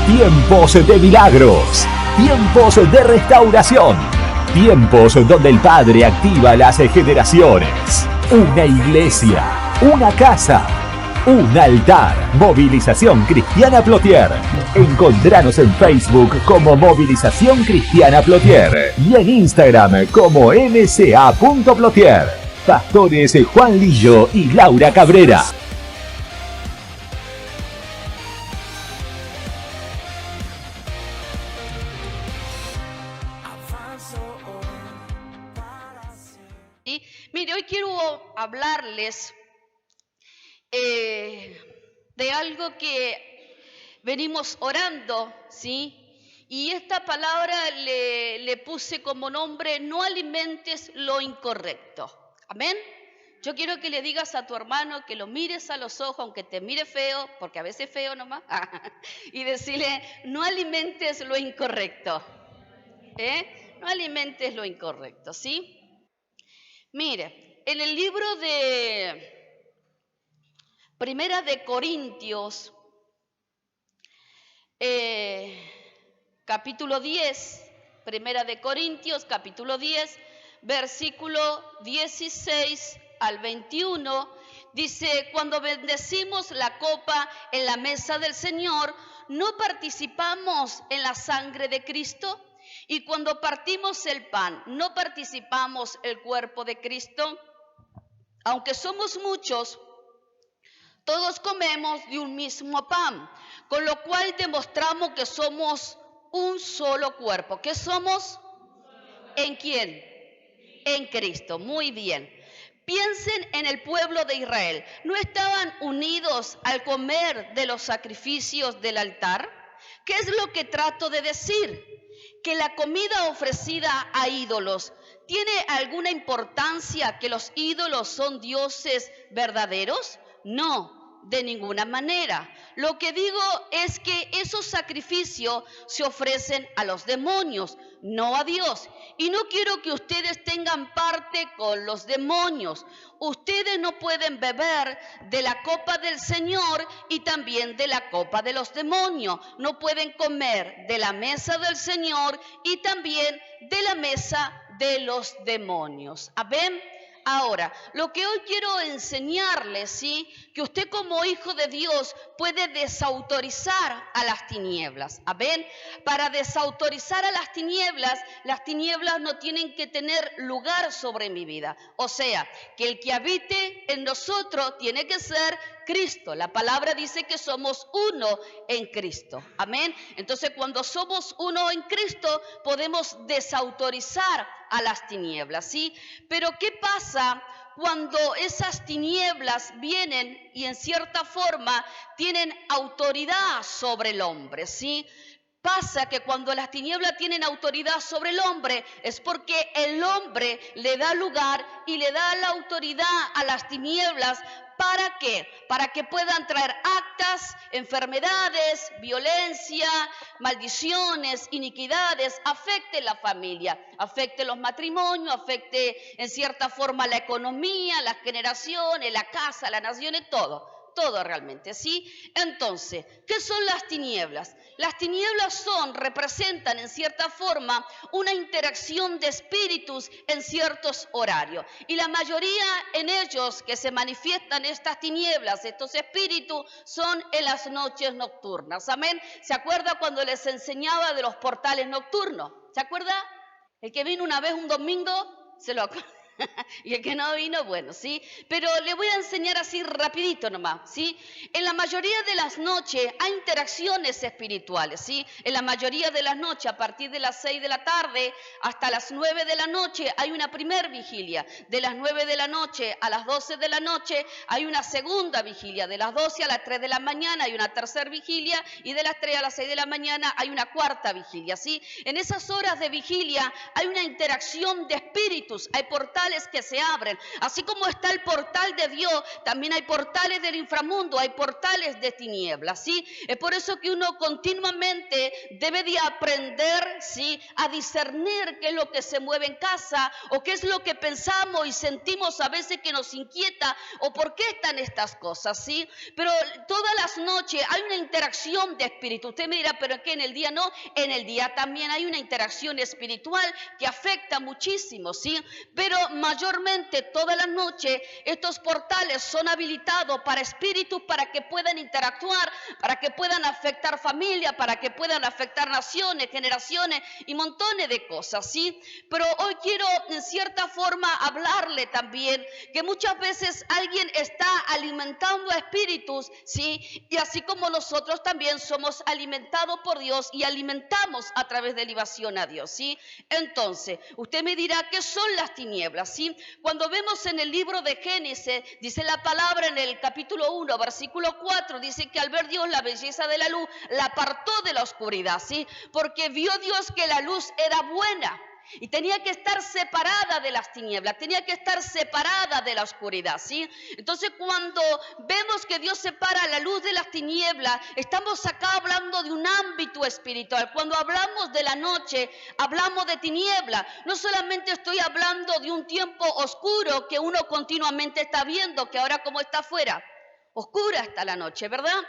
Tiempos de milagros, tiempos de restauración, tiempos donde el Padre activa las generaciones. Una iglesia, una casa, un altar. Movilización Cristiana Plotier. Encontranos en Facebook como Movilización Cristiana Plotier y en Instagram como mca.plotier. Pastores Juan Lillo y Laura Cabrera. Mire, hoy quiero hablarles de algo que venimos orando, ¿sí? Y esta palabra le puse como nombre: no alimentes lo incorrecto. ¿Amén? Yo quiero que le digas a tu hermano, que lo mires a los ojos, aunque te mire feo, porque a veces feo nomás, y decirle: no alimentes lo incorrecto. No alimentes lo incorrecto, ¿sí? Mire, en el libro de Primera de Corintios, capítulo 10, Primera de Corintios, capítulo 10, versículo 16 al 21, dice: cuando bendecimos la copa en la mesa del Señor, ¿no participamos en la sangre de Cristo? Y cuando partimos el pan, ¿no participamos el cuerpo de Cristo? Aunque somos muchos, todos comemos de un mismo pan, con lo cual demostramos que somos un solo cuerpo. ¿Qué somos? ¿En quién? En Cristo. Muy bien. Piensen en el pueblo de Israel. ¿No estaban unidos al comer de los sacrificios del altar? ¿Qué es lo que trato de decir? Que la comida ofrecida a ídolos ¿tiene alguna importancia que los ídolos son dioses verdaderos? No, de ninguna manera. Lo que digo es que esos sacrificios se ofrecen a los demonios, no a Dios. Y no quiero que ustedes tengan parte con los demonios. Ustedes no pueden beber de la copa del Señor y también de la copa de los demonios. No pueden comer de la mesa del Señor y también de la mesa de los demonios. ¿Amén? Ahora, lo que hoy quiero enseñarles, ¿sí? Que usted como hijo de Dios puede desautorizar a las tinieblas. ¿Amén? Para desautorizar a las tinieblas no tienen que tener lugar sobre mi vida. O sea, que el que habite en nosotros tiene que ser Cristo. La palabra dice que somos uno en Cristo. Amén. Entonces, cuando somos uno en Cristo, podemos desautorizar a las tinieblas, ¿sí? Pero ¿qué pasa cuando esas tinieblas vienen y en cierta forma tienen autoridad sobre el hombre, ¿sí? Pasa que cuando las tinieblas tienen autoridad sobre el hombre es porque el hombre le da lugar y le da la autoridad a las tinieblas. ¿Para qué? Para que puedan traer actas, enfermedades, violencia, maldiciones, iniquidades, afecte la familia, afecte los matrimonios, afecte en cierta forma la economía, las generaciones, la casa, las naciones, todo realmente, ¿sí? Entonces, ¿qué son las tinieblas? Las tinieblas representan en cierta forma una interacción de espíritus en ciertos horarios. Y la mayoría en ellos que se manifiestan estas tinieblas, estos espíritus, son en las noches nocturnas. ¿Amén? ¿Se acuerda cuando les enseñaba de los portales nocturnos? ¿Se acuerda? El que vino una vez un domingo, se lo acuerda. Y el que no vino, bueno, ¿sí? Pero le voy a enseñar así rapidito nomás, ¿sí? En la mayoría de las noches hay interacciones espirituales, ¿sí? En la mayoría de las noches, a partir de las 6 de la tarde hasta las 9 de la noche, hay una primer vigilia. De las 9 de la noche a las 12 de la noche hay una segunda vigilia. De las 12 a las 3 de la mañana hay una tercera vigilia. Y de las 3 a las 6 de la mañana hay una cuarta vigilia, ¿sí? En esas horas de vigilia hay una interacción de espíritus, hay portales portales que se abren. Así como está el portal de Dios, también hay portales del inframundo, hay portales de tinieblas, ¿sí? Es por eso que uno continuamente debe de aprender, ¿sí?, a discernir qué es lo que se mueve en casa o qué es lo que pensamos y sentimos a veces que nos inquieta o por qué están estas cosas, ¿sí? Pero todas las noches hay una interacción de espíritu. Usted me dirá, ¿pero qué en el día no? En el día también hay una interacción espiritual que afecta muchísimo, ¿sí? Pero mayormente toda la noche estos portales son habilitados para espíritus, para que puedan interactuar, para que puedan afectar familia, para que puedan afectar naciones, generaciones y montones de cosas, ¿sí? Pero hoy quiero en cierta forma hablarle también que muchas veces alguien está alimentando a espíritus, ¿sí? Y así como nosotros también somos alimentados por Dios y alimentamos a través de libación a Dios, ¿sí? Entonces, usted me dirá, ¿qué son las tinieblas? ¿Sí? Cuando vemos en el libro de Génesis, dice la palabra en el capítulo 1, versículo 4, dice que al ver Dios la belleza de la luz, la apartó de la oscuridad, ¿sí? Porque vio Dios que la luz era buena. Y tenía que estar separada de las tinieblas, tenía que estar separada de la oscuridad, ¿sí? Entonces cuando vemos que Dios separa la luz de las tinieblas, estamos acá hablando de un ámbito espiritual. Cuando hablamos de la noche, hablamos de tinieblas. No solamente estoy hablando de un tiempo oscuro que uno continuamente está viendo, que ahora como está afuera, oscura está la noche, ¿verdad?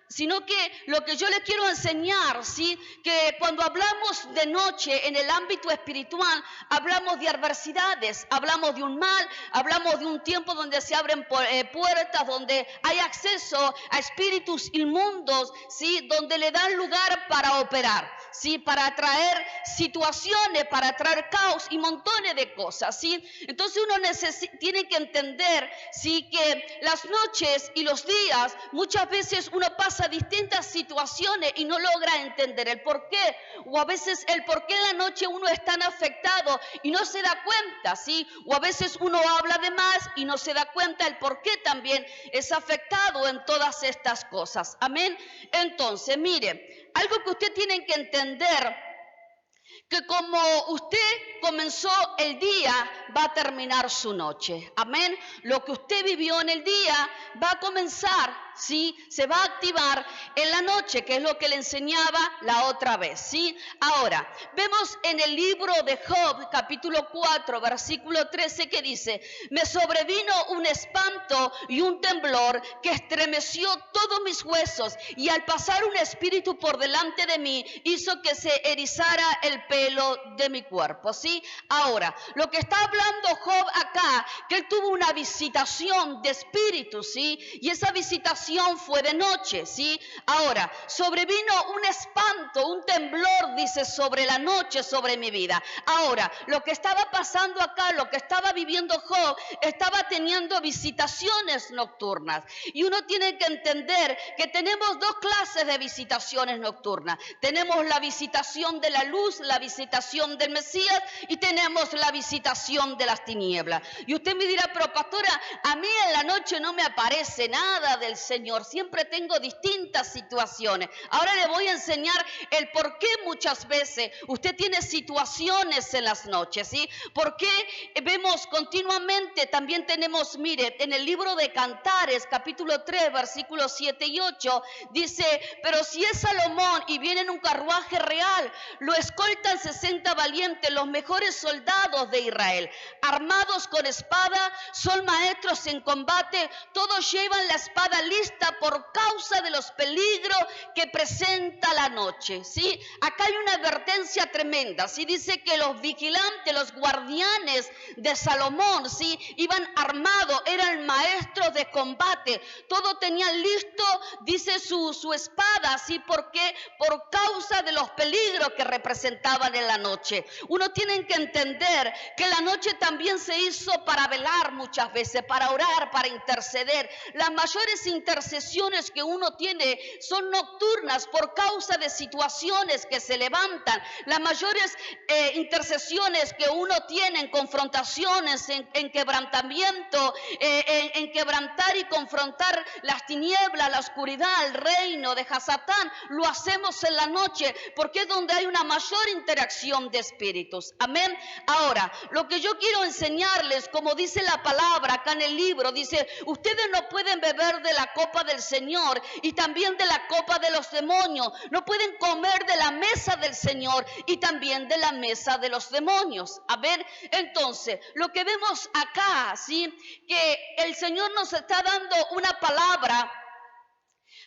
Sino que lo que yo les quiero enseñar, ¿sí?, que cuando hablamos de noche en el ámbito espiritual, hablamos de adversidades, hablamos de un mal, hablamos de un tiempo donde se abren puertas, donde hay acceso a espíritus inmundos, ¿sí?, donde le dan lugar para operar, ¿sí?, para atraer situaciones, para atraer caos y montones de cosas, ¿sí? Entonces uno tiene que entender, ¿sí?, que las noches y los días, muchas veces uno pasa distintas situaciones y no logra entender el por qué, o a veces el por qué en la noche uno es tan afectado y no se da cuenta, ¿sí? O a veces uno habla de más y no se da cuenta el por qué también es afectado en todas estas cosas, amén. Entonces, mire, algo que usted tiene que entender, que como usted comenzó el día, va a terminar su noche, amén. Lo que usted vivió en el día va a comenzar, ¿sí?, se va a activar en la noche, que es lo que le enseñaba la otra vez, ¿sí? Ahora, vemos en el libro de Job, capítulo 4, versículo 13, que dice: me sobrevino un espanto y un temblor que estremeció todos mis huesos, y al pasar un espíritu por delante de mí, hizo que se erizara el pelo de mi cuerpo, ¿sí? Ahora, lo que está hablando Job acá, que él tuvo una visitación de espíritus, ¿sí? Y esa visitación fue de noche, ¿sí? Ahora, sobrevino un espanto, un temblor, dice, sobre la noche, sobre mi vida. Ahora, lo que estaba pasando acá, lo que estaba viviendo Job, estaba teniendo visitaciones nocturnas. Y uno tiene que entender que tenemos dos clases de visitaciones nocturnas. Tenemos la visitación de la luz, la visitación del Mesías, y tenemos la visitación de las tinieblas. Y usted me dirá, pero pastora, a mí en la noche no me aparece nada del Señor, siempre tengo distintas situaciones. Ahora le voy a enseñar el por qué muchas veces usted tiene situaciones en las noches, ¿sí? Porque vemos continuamente, también tenemos, mire, en el libro de Cantares, capítulo 3, versículos 7 y 8, dice: pero si es Salomón y viene en un carruaje real, lo escoltan 60 valientes, los mejores soldados de Israel, armados con espada, son maestros en combate, todos llevan la espada lista por causa de los peligros que presenta la noche, ¿sí? Acá hay una advertencia tremenda, ¿sí? Dice que los vigilantes, los guardianes de Salomón, ¿sí?, iban armados, eran maestros de combate, todo tenían listo, dice su espada, ¿sí? ¿Por qué? Por causa de los peligros que representaban en la noche. Uno tiene que entender que la noche también se hizo para velar muchas veces, para orar, para interceder. Las mayores intercesiones intercesiones que uno tiene son nocturnas por causa de situaciones que se levantan. Las mayores intercesiones que uno tiene en confrontaciones, en quebrantamiento, en quebrantar y confrontar las tinieblas, la oscuridad, el reino de Hasatán, lo hacemos en la noche, porque es donde hay una mayor interacción de espíritus. Amén. Ahora, lo que yo quiero enseñarles, como dice la palabra acá en el libro, dice: ustedes no pueden beber de la copa del Señor y también de la copa de los demonios. No pueden comer de la mesa del Señor y también de la mesa de los demonios. Amén. Entonces, lo que vemos acá, ¿sí? Que el Señor nos está dando una palabra,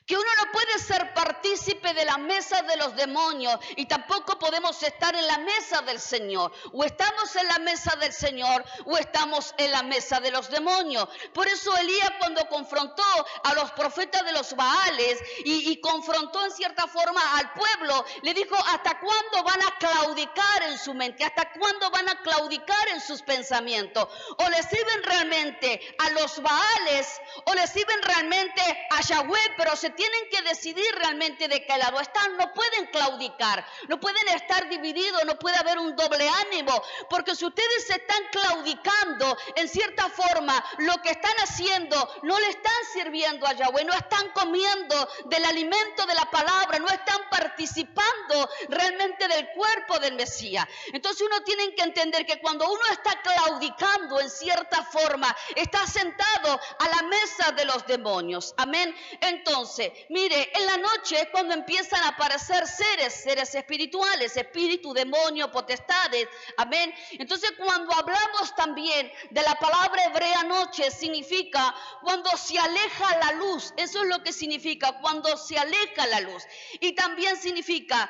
que uno no puede ser partícipe de la mesa de los demonios y tampoco podemos estar en la mesa del Señor. O estamos en la mesa del Señor o estamos en la mesa de los demonios. Por eso Elías, cuando confrontó a los profetas de los Baales y confrontó en cierta forma al pueblo, le dijo: ¿hasta cuándo van a claudicar en su mente? ¿Hasta cuándo van a claudicar en sus pensamientos? ¿O le sirven realmente a los Baales o le sirven realmente a Yahweh? Pero se tienen que decidir realmente de qué lado están. No pueden claudicar, no pueden estar divididos, no puede haber un doble ánimo, porque si ustedes se están claudicando, en cierta forma, lo que están haciendo no le están sirviendo a Yahweh, no están comiendo del alimento de la palabra, no están participando realmente del cuerpo del Mesías. Entonces uno tiene que entender que cuando uno está claudicando, en cierta forma, está sentado a la mesa de los demonios. Amén. Entonces, mire, en la noche es cuando empiezan a aparecer seres espirituales, espíritus, demonios, potestades. Amén. Entonces, cuando hablamos también de la palabra hebrea noche, significa cuando se aleja la luz. Eso es lo que significa, cuando se aleja la luz. Y también significa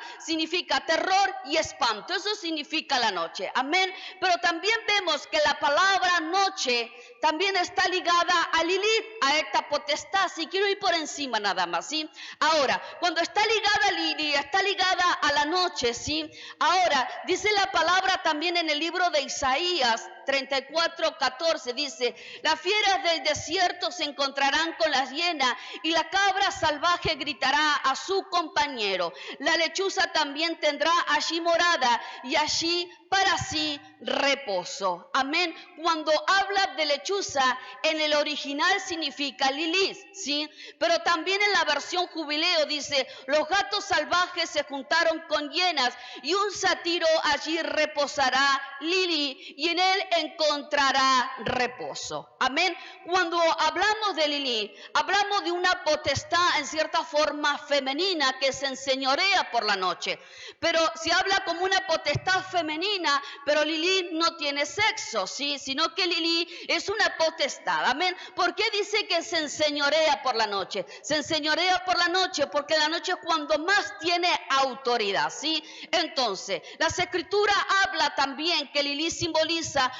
terror y espanto. Eso significa la noche. Amén. Pero también vemos que la palabra noche también está ligada a Lilith, a esta potestad. Si quiero ir por encima nada más, ¿sí? Ahora, cuando está ligada a Lilith, está ligada a la noche, ¿sí? Ahora, dice la palabra también en el libro de Isaías 34:14, dice: las fieras del desierto se encontrarán con las hienas y la cabra salvaje gritará a su compañero. La lechuza también tendrá allí morada y allí para sí reposo. Amén. Cuando habla de lechuza, en el original significa Lilith, ¿sí? Pero también en la versión Jubileo dice: los gatos salvajes se juntaron con hienas y un sátiro allí reposará Lilith y en él encontrará reposo. Amén. Cuando hablamos de Lilith, hablamos de una potestad en cierta forma femenina que se enseñorea por la noche. Pero se habla como una potestad femenina, pero Lilith no tiene sexo, ¿sí? Sino que Lilith es una potestad. Amén. ¿Por qué dice que se enseñorea por la noche? Se enseñorea por la noche porque la noche es cuando más tiene autoridad, ¿sí? Entonces, las escrituras habla también que Lilith simboliza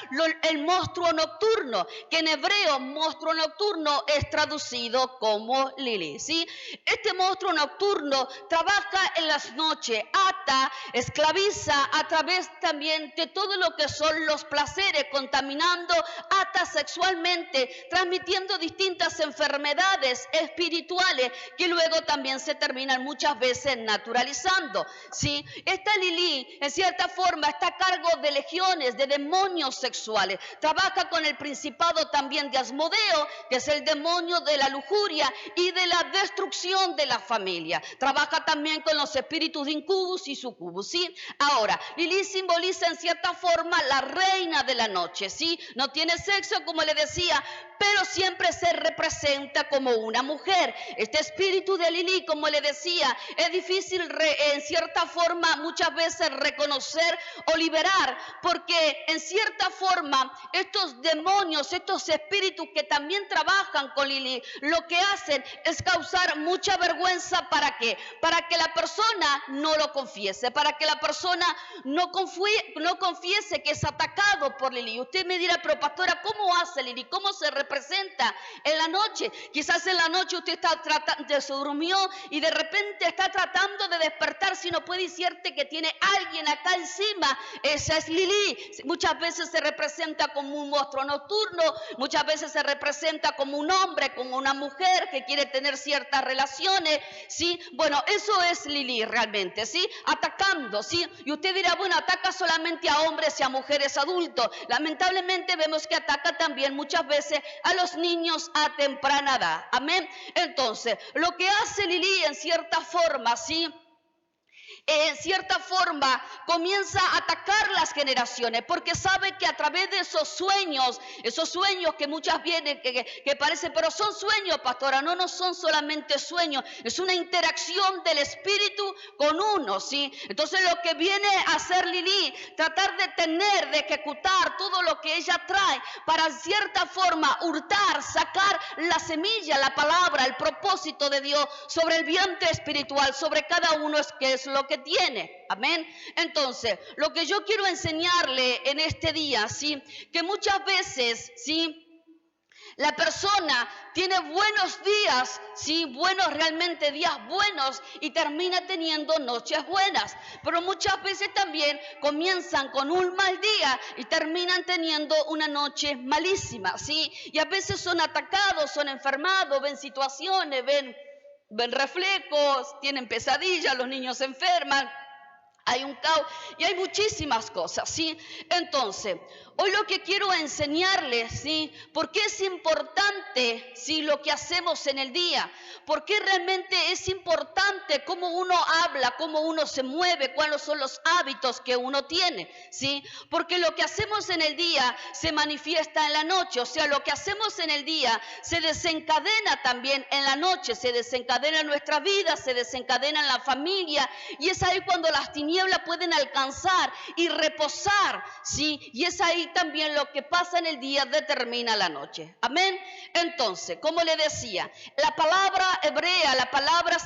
el monstruo nocturno, que en hebreo monstruo nocturno es traducido como Lilith, ¿sí? Este monstruo nocturno trabaja en las noches, ata, esclaviza a través también de todo lo que son los placeres, contaminando, ata sexualmente, transmitiendo distintas enfermedades espirituales que luego también se terminan muchas veces naturalizando, ¿sí? Esta Lilith, en cierta forma, está a cargo de legiones de demonios sexuales. Trabaja con el principado también de Asmodeo, que es el demonio de la lujuria y de la destrucción de la familia. Trabaja también con los espíritus de incubus y sucubus, ¿sí? Ahora, Lilith simboliza en cierta forma la reina de la noche, ¿sí? No tiene sexo, como le decía, pero siempre se representa como una mujer. Este espíritu de Lilith, como le decía, es difícil en cierta forma muchas veces reconocer o liberar, porque en cierta forma estos demonios, estos espíritus que también trabajan con Lilith, lo que hacen es causar mucha vergüenza. ¿Para qué? Para que la persona no lo confiese, para que la persona no confiese que es atacado por Lilith. Usted me dirá: pero pastora, ¿cómo hace Lilith? ¿Cómo se representa en la noche? Quizás en la noche usted se durmió y de repente está tratando de despertar, si no puede decirte que tiene alguien acá encima. Esa es Lilith. Muchas veces se representa como un monstruo nocturno, muchas veces se representa como un hombre, como una mujer que quiere tener ciertas relaciones, ¿sí? Bueno, eso es Lilith realmente, ¿sí? Atacando, ¿sí? Y usted dirá, bueno, ataca solamente a hombres y a mujeres adultos. Lamentablemente vemos que ataca también muchas veces a los niños a temprana edad. Amén. Entonces, lo que hace Lilith en cierta forma, ¿sí? En cierta forma comienza a atacar las generaciones porque sabe que a través de esos sueños que muchas vienen, que parecen, pero son sueños, pastora, no son solamente sueños, es una interacción del espíritu con uno, ¿sí? Entonces lo que viene a hacer Lilith, tratar de tener, de ejecutar todo lo que ella trae para en cierta forma hurtar, sacar la semilla, la palabra, el propósito de Dios sobre el vientre espiritual, sobre cada uno que es lo que tiene. Amén. Entonces, lo que yo quiero enseñarle en este día, ¿sí? Que muchas veces, ¿sí? La persona tiene buenos días, sí, buenos realmente días buenos y termina teniendo noches buenas. Pero muchas veces también comienzan con un mal día y terminan teniendo una noche malísima, sí. Y a veces son atacados, son enfermados, ven situaciones, ven reflejos, tienen pesadillas, los niños se enferman. Hay un caos y hay muchísimas cosas, ¿sí? Entonces, hoy lo que quiero enseñarles, ¿sí? ¿Por qué es importante, ¿sí? Lo que hacemos en el día? ¿Por qué realmente es importante cómo uno habla, cómo uno se mueve, cuáles son los hábitos que uno tiene, ¿sí? Porque lo que hacemos en el día se manifiesta en la noche, o sea, lo que hacemos en el día se desencadena también en la noche, se desencadena en nuestra vida, se desencadena en la familia, y es ahí cuando las tinieblas pueden alcanzar y reposar, ¿sí? Y es ahí también lo que pasa en el día determina la noche. Amén. Entonces, como le decía, la palabra hebrea, la palabra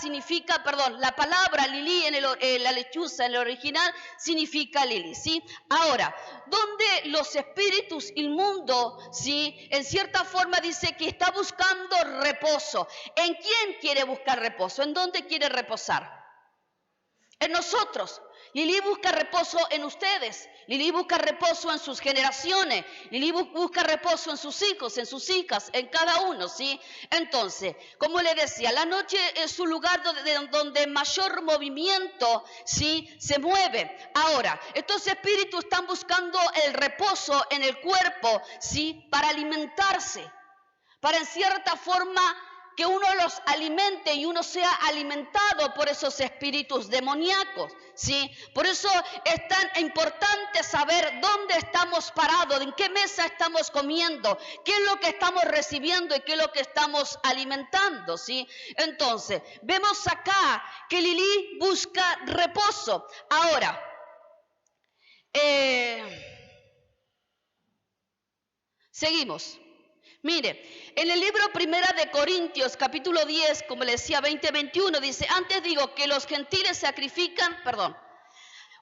Lili en la lechuza, en el original, significa Lili, ¿sí? Ahora, donde los espíritus inmundos, ¿sí? En cierta forma dice que está buscando reposo. ¿En quién quiere buscar reposo? ¿En dónde quiere reposar? En nosotros. Lili busca reposo en ustedes, Lili busca reposo en sus generaciones, Lili busca reposo en sus hijos, en sus hijas, en cada uno, ¿sí? Entonces, como le decía, la noche es un lugar donde mayor movimiento, ¿sí? Se mueve. Ahora, estos espíritus están buscando el reposo en el cuerpo, ¿sí? Para alimentarse, para en cierta forma que uno los alimente y uno sea alimentado por esos espíritus demoníacos, ¿sí? Por eso es tan importante saber dónde estamos parados, en qué mesa estamos comiendo, qué es lo que estamos recibiendo y qué es lo que estamos alimentando, ¿sí? Entonces, vemos acá que Lili busca reposo. Ahora, seguimos. Mire, en el libro Primera de Corintios, capítulo 10, como le decía, 20-21, dice, antes digo que los gentiles sacrifican,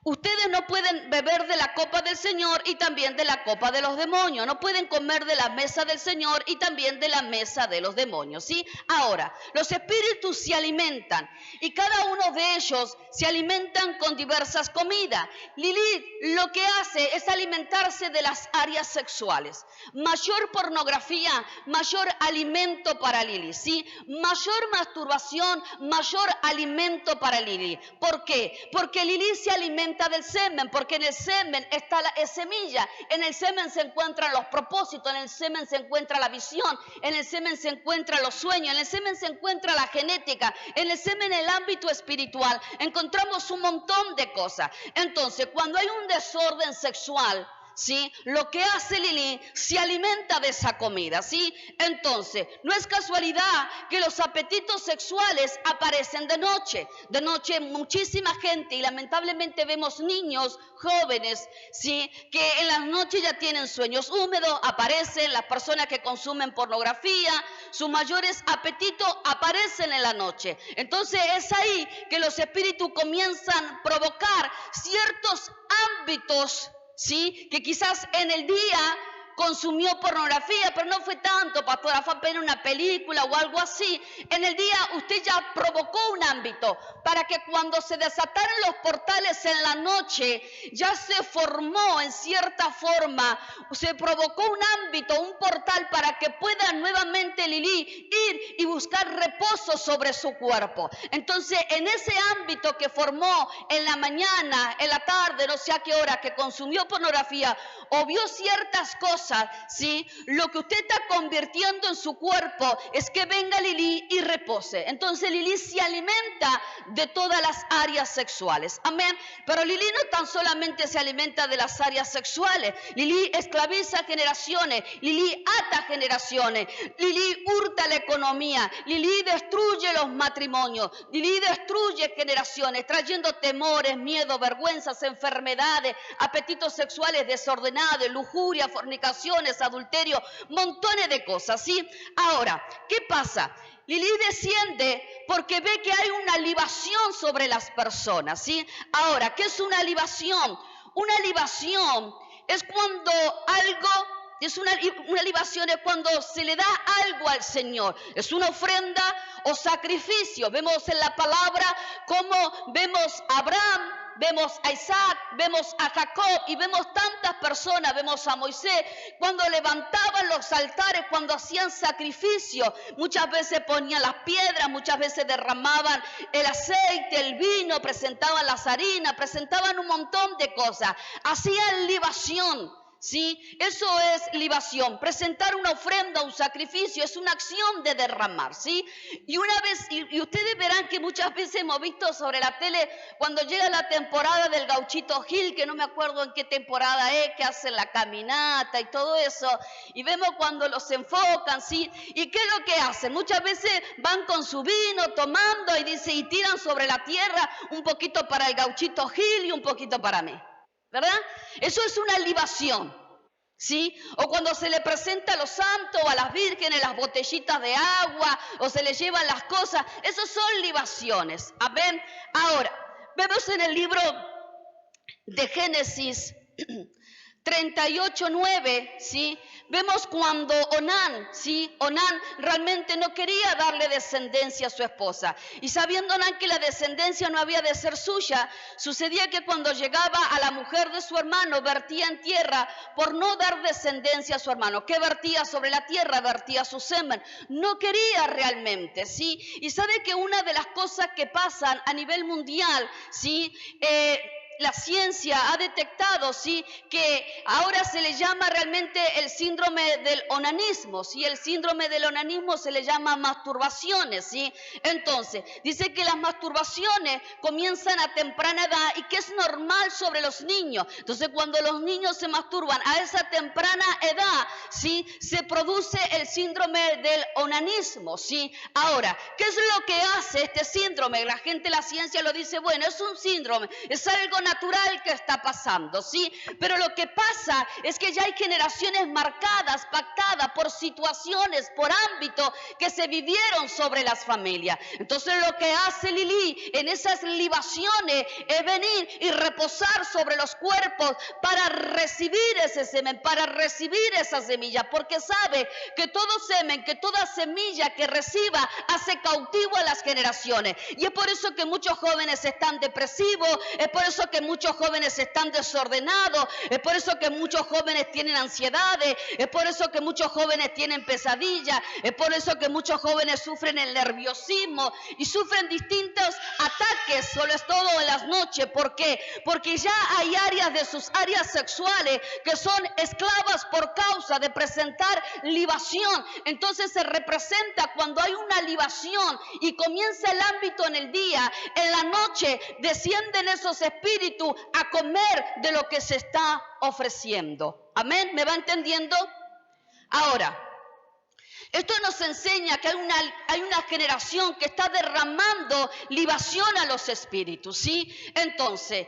ustedes no pueden beber de la copa del Señor y también de la copa de los demonios. No pueden comer de la mesa del Señor y también de la mesa de los demonios, ¿sí? Ahora, los espíritus se alimentan y cada uno de ellos se alimentan con diversas comidas. Lilith lo que hace es alimentarse de las áreas sexuales. Mayor pornografía, mayor alimento para Lilith, ¿sí? Mayor masturbación, mayor alimento para Lilith. ¿Por qué? Porque Lilith se alimenta del semen, porque en el semen está la semilla, en el semen se encuentran los propósitos, en el semen se encuentra la visión, en el semen se encuentran los sueños, en el semen se encuentra la genética, en el semen, en el ámbito espiritual, encontramos un montón de cosas. Entonces, cuando hay un desorden sexual, ¿sí? Lo que hace Lili se alimenta de esa comida, ¿sí? Entonces, no es casualidad que los apetitos sexuales aparecen de noche. De noche muchísima gente y lamentablemente vemos niños jóvenes, ¿sí? Que en las noches ya tienen sueños húmedos, aparecen las personas que consumen pornografía, sus mayores apetitos aparecen en la noche. Entonces es ahí que los espíritus comienzan a provocar ciertos ámbitos, ¿sí? Que quizás en el día consumió pornografía, pero no fue tanto, pastora, fue apenas una película o algo así. En el día usted ya provocó un ámbito para que cuando se desataran los portales en la noche, ya se formó en cierta forma, se provocó un ámbito, un portal para que pueda nuevamente Lili ir y buscar reposo sobre su cuerpo. Entonces, en ese ámbito que formó en la mañana, en la tarde, no sé a qué hora, que consumió pornografía o vio ciertas cosas, ¿sí? Lo que usted está convirtiendo en su cuerpo es que venga Lili y repose. Entonces Lili se alimenta de todas las áreas sexuales. Amén. Pero Lili no tan solamente se alimenta de las áreas sexuales. Lili esclaviza generaciones. Lili ata generaciones. Lili hurta la economía. Lili destruye los matrimonios. Lili destruye generaciones, trayendo temores, miedo, vergüenzas, enfermedades, apetitos sexuales desordenados, lujuria, fornicaciones, adulterio, montones de cosas, ¿sí? Ahora, ¿qué pasa? Lili desciende porque ve que hay una libación sobre las personas, ¿sí? Ahora, ¿qué es una libación? Una libación es cuando algo... una libación es cuando se le da algo al Señor. Es una ofrenda o sacrificio. Vemos en la palabra cómo vemos a Abraham, vemos a Isaac, vemos a Jacob y vemos tantas personas, vemos a Moisés, cuando levantaban los altares, cuando hacían sacrificio, muchas veces ponían las piedras, muchas veces derramaban el aceite, el vino, presentaban las harinas, presentaban un montón de cosas, hacían libación. ¿Sí? Eso es libación, presentar una ofrenda, un sacrificio, es una acción de derramar, ¿sí? Y una vez, y ustedes verán que muchas veces hemos visto sobre la tele, cuando llega la temporada del Gauchito Gil, que no me acuerdo en qué temporada es, que hacen la caminata y todo eso, y vemos cuando los enfocan, ¿sí? ¿Y qué es lo que hacen? Muchas veces van con su vino, tomando, y tiran sobre la tierra un poquito para el Gauchito Gil y un poquito para mí. ¿Verdad? Eso es una libación, ¿sí? O cuando se le presenta a los santos o a las vírgenes las botellitas de agua o se les llevan las cosas, esos son libaciones. Amén. Ahora, vemos en el libro de Génesis 38:9, ¿sí? Vemos cuando Onán, ¿sí? Onán realmente no quería darle descendencia a su esposa. Y sabiendo Onán que la descendencia no había de ser suya, sucedía que cuando llegaba a la mujer de su hermano, vertía en tierra por no dar descendencia a su hermano. ¿Qué vertía sobre la tierra? Vertía su semen. No quería realmente, ¿sí? Y sabe que una de las cosas que pasan a nivel mundial, ¿sí? La ciencia ha detectado, ¿sí?, que ahora se le llama realmente el síndrome del onanismo, ¿sí? El síndrome del onanismo se le llama masturbaciones, ¿sí? Entonces, dice que las masturbaciones comienzan a temprana edad y que es normal sobre los niños. Entonces, cuando los niños se masturban a esa temprana edad, ¿sí?, se produce el síndrome del onanismo, ¿sí? Ahora, ¿qué es lo que hace este síndrome? La gente, la ciencia lo dice, bueno, es un síndrome, es algo natural que está pasando, ¿sí? Pero lo que pasa es que ya hay generaciones marcadas, pactadas por situaciones, por ámbitos que se vivieron sobre las familias. Entonces lo que hace Lili en esas libaciones es venir y reposar sobre los cuerpos para recibir ese semen, para recibir esa semilla, porque sabe que todo semen, que toda semilla que reciba hace cautivo a las generaciones. Y es por eso que muchos jóvenes están depresivos, es por eso que muchos jóvenes están desordenados, es por eso que muchos jóvenes tienen ansiedades, es por eso que muchos jóvenes tienen pesadillas, es por eso que muchos jóvenes sufren el nerviosismo y sufren distintos ataques, sobre todo en las noches. ¿Por qué? Porque ya hay áreas de sus áreas sexuales que son esclavas por causa de presentar libación. Entonces se representa cuando hay una libación y comienza el ámbito en el día, en la noche descienden esos espíritus a comer de lo que se está ofreciendo. Amén, ¿me va entendiendo? Ahora, esto nos enseña que hay una generación que está derramando libación a los espíritus, ¿sí? Entonces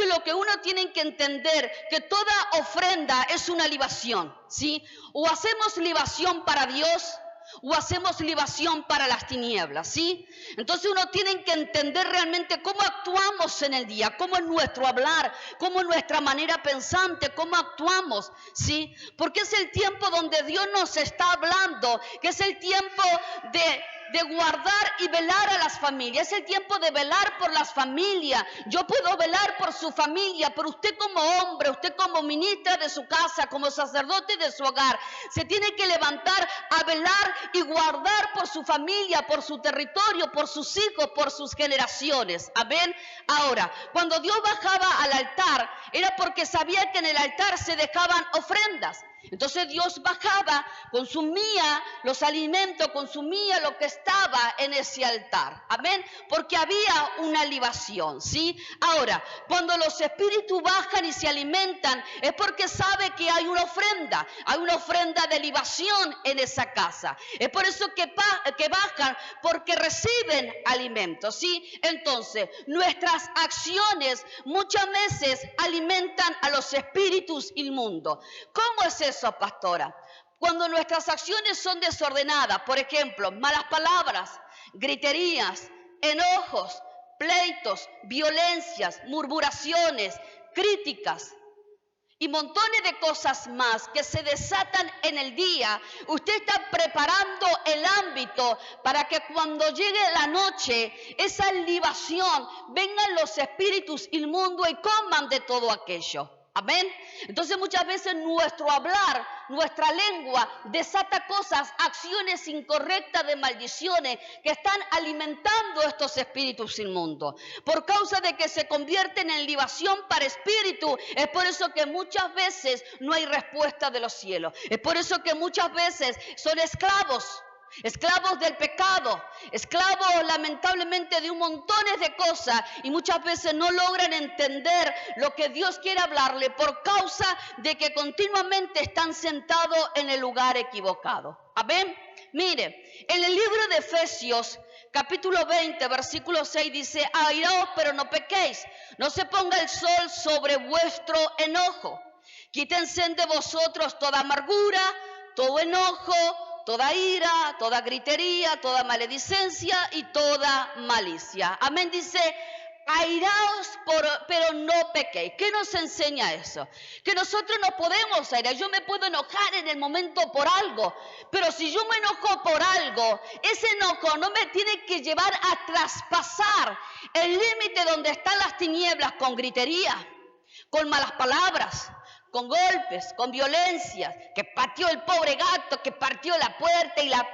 lo que uno tiene que entender, que toda ofrenda es una libación, ¿sí? O hacemos libación para Dios, o hacemos libación para las tinieblas, ¿sí? Entonces uno tiene que entender realmente cómo actuamos en el día, cómo es nuestro hablar, cómo es nuestra manera pensante, cómo actuamos, ¿sí? Porque es el tiempo donde Dios nos está hablando, que es el tiempo de guardar y velar a las familias. Es el tiempo de velar por las familias. Yo puedo velar por su familia, pero usted como hombre, usted como ministra de su casa, como sacerdote de su hogar, se tiene que levantar a velar y guardar por su familia, por su territorio, por sus hijos, por sus generaciones. Amén. Ahora, cuando Dios bajaba al altar, era porque sabía que en el altar se dejaban ofrendas. Entonces Dios bajaba, consumía los alimentos, consumía lo que estaba en ese altar. Amén. Porque había una libación, ¿sí? Ahora, cuando los espíritus bajan y se alimentan, es porque sabe que hay una ofrenda de libación en esa casa. Es por eso que bajan, porque reciben alimentos, ¿sí? Entonces, nuestras acciones muchas veces alimentan a los espíritus inmundos. ¿Cómo es eso, pastora? Cuando nuestras acciones son desordenadas, por ejemplo, malas palabras, griterías, enojos, pleitos, violencias, murmuraciones, críticas y montones de cosas más que se desatan en el día, usted está preparando el ámbito para que cuando llegue la noche, esa libación, vengan los espíritus inmundos y coman de todo aquello. Amén. Entonces muchas veces nuestro hablar, nuestra lengua desata cosas, acciones incorrectas de maldiciones que están alimentando estos espíritus inmundos. Por causa de que se convierten en libación para espíritu, es por eso que muchas veces no hay respuesta de los cielos. Es por eso que muchas veces son esclavos del pecado, esclavos lamentablemente de un montón de cosas y muchas veces no logran entender lo que Dios quiere hablarle por causa de que continuamente están sentados en el lugar equivocado. Amén. Mire, en el libro de Efesios capítulo 20 versículo 6 dice: airaos pero no pequéis, no se ponga el sol sobre vuestro enojo, quítense de vosotros toda amargura, todo enojo, toda ira, toda gritería, toda maledicencia y toda malicia. Amén. Dice, airaos, pero no pequéis. ¿Qué nos enseña eso? Que nosotros no podemos airar. Yo me puedo enojar en el momento por algo, pero si yo me enojo por algo, ese enojo no me tiene que llevar a traspasar el límite donde están las tinieblas con gritería, con malas palabras, con golpes, con violencias, que pateó el pobre gato, que partió la puerta y la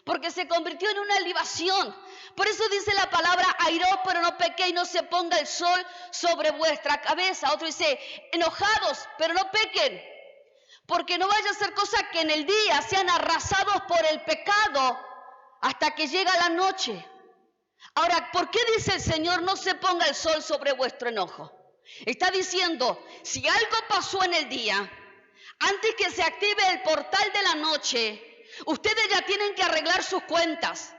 porque se convirtió en una libación. Por eso dice la palabra airaos pero no pequéis, no se ponga el sol sobre vuestra cabeza. Otro dice enojados pero no pequen, porque no vaya a ser cosa que en el día sean arrasados por el pecado hasta que llega la noche. Ahora, ¿por qué dice el Señor no se ponga el sol sobre vuestro enojo? Está diciendo, si algo pasó en el día, antes que se active el portal de la noche, ustedes ya tienen que arreglar sus cuentas.